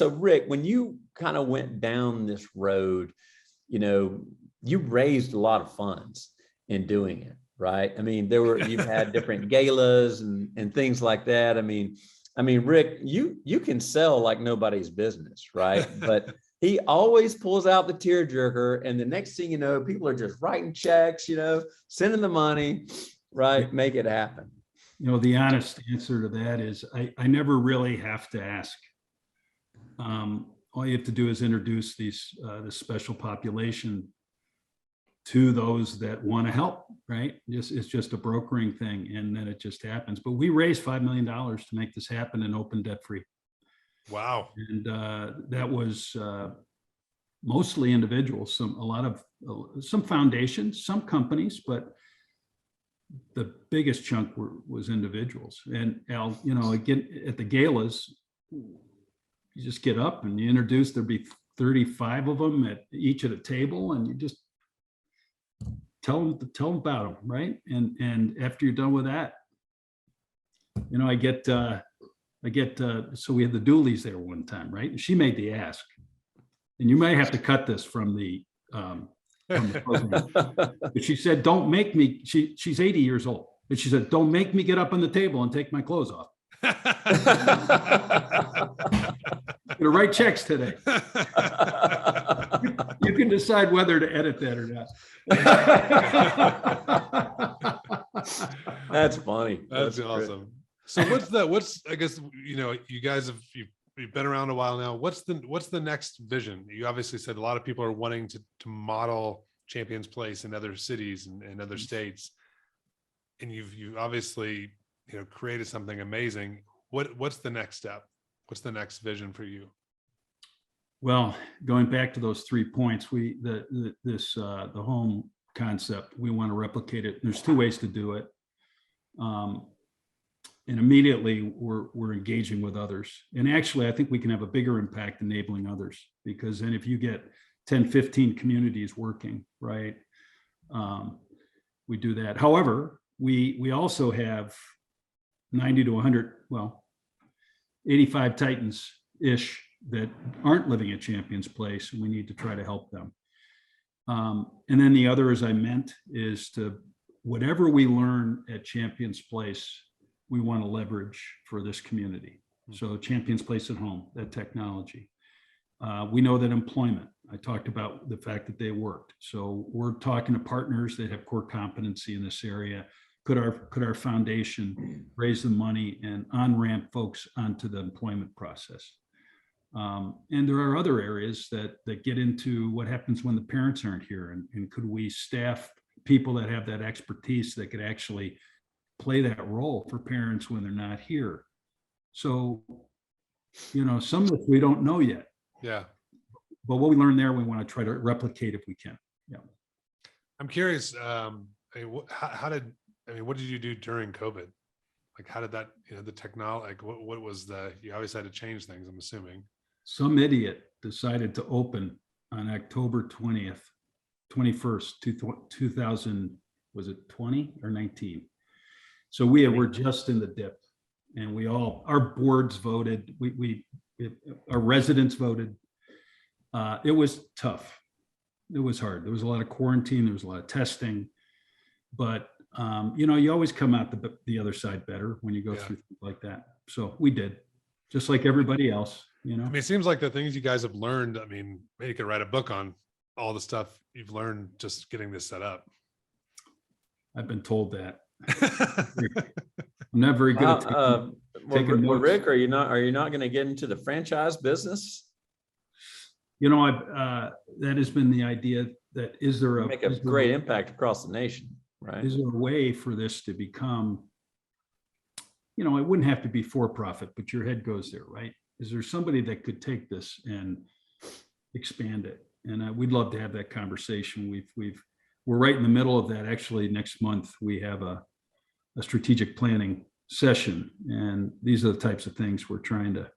So Rick, when you kind of went down this road, you raised a lot of funds in doing it, right? I mean, you've had different galas and things like that. I mean, Rick, you can sell like nobody's business, right? But he always pulls out the tearjerker, and the next thing you know, people are just writing checks, sending the money, right? Make it happen. The honest answer to that is I never really have to ask. All you have to do is introduce this special population to those that want to help, right? It's just a brokering thing, and then it just happens. But we raised $5 million to make this happen and open debt-free. Wow. And that was mostly individuals, some foundations, some companies, but the biggest chunk was individuals. And Al, again, at the galas, you just get up and you introduce, there'd be 35 of them at each at a table, and you just tell them about them, right? And after you're done with that, I get so we had the Dooleys there one time, right? And she made the ask, and you may have to cut this from the program. But she said, "Don't make me." She's 80 years old, and she said, "Don't make me get up on the table and take my clothes off." Gonna write checks today. You can decide whether to edit that or not. That's funny. That's awesome. Great. So I guess, you guys you've been around a while now. What's the next vision? You obviously said a lot of people are wanting to model Champions Place in other cities and other states. And you've obviously, created something amazing. What's the next step? What's the next vision for you? Well, going back to those 3 points, the home concept, we want to replicate it. There's 2 ways to do it. And immediately we're engaging with others. And actually, I think we can have a bigger impact enabling others, because then if you get 10, 15 communities working, right, we do that. However, we also have 90 to 100, 85 Titans-ish that aren't living at Champions Place, and we need to try to help them. And then the other, as I meant, is to whatever we learn at Champions Place, we want to leverage for this community. So Champions Place at home, that technology. We know that employment, I talked about the fact that they worked. So we're talking to partners that have core competency in this area. Could our foundation raise the money and on-ramp folks onto the employment process? And there are other areas that get into what happens when the parents aren't here, and could we staff people that have that expertise that could actually play that role for parents when they're not here? So, some of this we don't know yet. Yeah. But what we learn there, we want to try to replicate if we can. Yeah. I'm curious. What did you do during COVID? Like, how did that, the technology, like what was you obviously had to change things, I'm assuming. Some idiot decided to open on October 21st, 2000, was it 20 or 19? So we're just in the dip, and our boards voted, our residents voted. It was tough. It was hard. There was a lot of quarantine. There was a lot of testing, but you always come out the other side better when you go through things like that. So we did, just like everybody else, it seems like the things you guys have learned, maybe you could write a book on all the stuff you've learned just getting this set up. I've been told that. I'm not very good at taking notes. Rick, are you not going to get into the franchise business? That has been the idea. That make a great impact across the nation, right? Is there a way for this to become, it wouldn't have to be for profit, but your head goes there, right? Is there somebody that could take this and expand it? And we'd love to have that conversation. We're right in the middle of that. Actually, next month we have a strategic planning session, and these are the types of things we're trying to,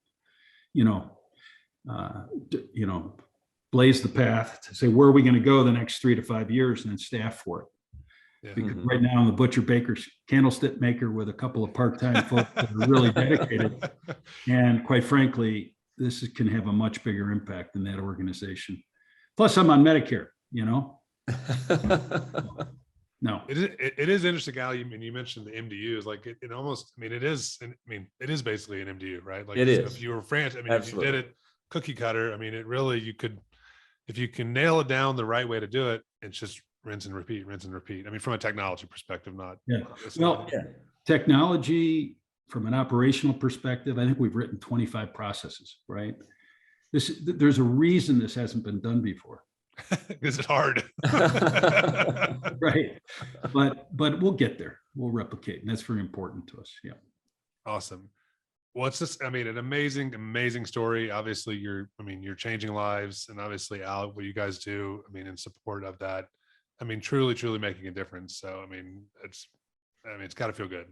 blaze the path to say, where are we going to go the next 3 to 5 years, and then staff for it. Yeah. Because right now I'm the butcher, baker, candlestick maker with a couple of part-time folks that are really dedicated. And quite frankly, can have a much bigger impact than that organization. Plus, I'm on Medicare, you know? No. It is interesting, Al. You mentioned the MDUs. Like it almost, I mean, it is basically an MDU, right? Like It so is. if you were franchise, I mean, Absolutely. if you did it cookie cutter, I mean, it really, you could, if you can nail it down the right way to do it, it's just rinse and repeat, rinse and repeat. I mean, from a technology perspective, not. Yeah. Well, Yeah. technology from an operational perspective, I think we've written 25 processes, right? There's a reason this hasn't been done before. Is it hard? Right. But we'll get there. We'll replicate. And that's very important to us. Yeah. Awesome. What's this? I mean, an amazing story. Obviously, you're changing lives, and obviously, Al, what you guys do, I mean, in support of that, I mean, truly making a difference. So, I mean, it's got to feel good.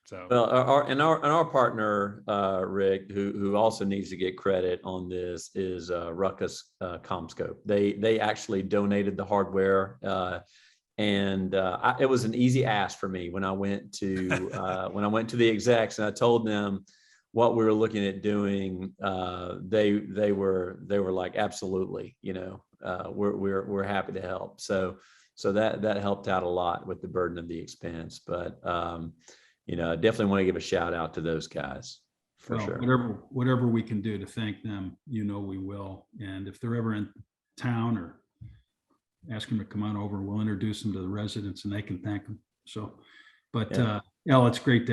So, well, our partner, Rick, who also needs to get credit on this, is Ruckus CommScope. They actually donated the hardware, and it was an easy ask for me when I went to the execs and I told them what we were looking at doing. They were like, absolutely, you know, we're happy to help. So that helped out a lot with the burden of the expense, but. You know, I definitely want to give a shout out to those guys for sure. Whatever we can do to thank them, you know, we will. And if they're ever in town, or ask them to come on over, we'll introduce them to the residents and they can thank them. So, but Al, it's great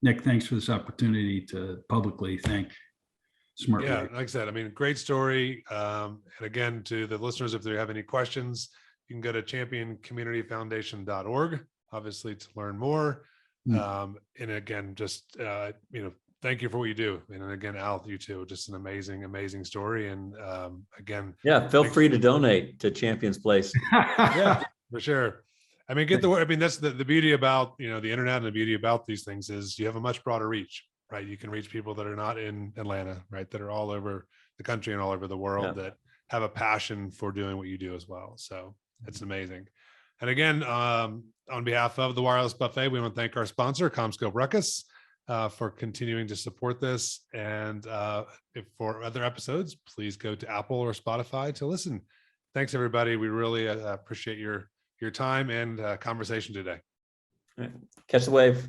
Nick, thanks for this opportunity to publicly thank SmartWAVE. Yeah, like I said, I mean, great story. And again, to the listeners, if they have any questions, you can go to championcommunityfoundation.org, obviously, to learn more. And again, just, you know, thank you for what you do. And again, Al, you too, just an amazing story. And again, yeah, feel free to donate to Champions Place. Yeah, for sure. I mean, get the word. I mean, that's the beauty about, you know, the internet, and the beauty about these things is you have a much broader reach, right? You can reach people that are not in Atlanta, right? That are all over the country and all over the world, that have a passion for doing what you do as well. So it's amazing. And again, on behalf of the Wireless Buffet, we want to thank our sponsor, CommScope Ruckus, for continuing to support this. And if for other episodes, please go to Apple or Spotify to listen. Thanks, everybody. We really appreciate your time and conversation today. Catch the wave.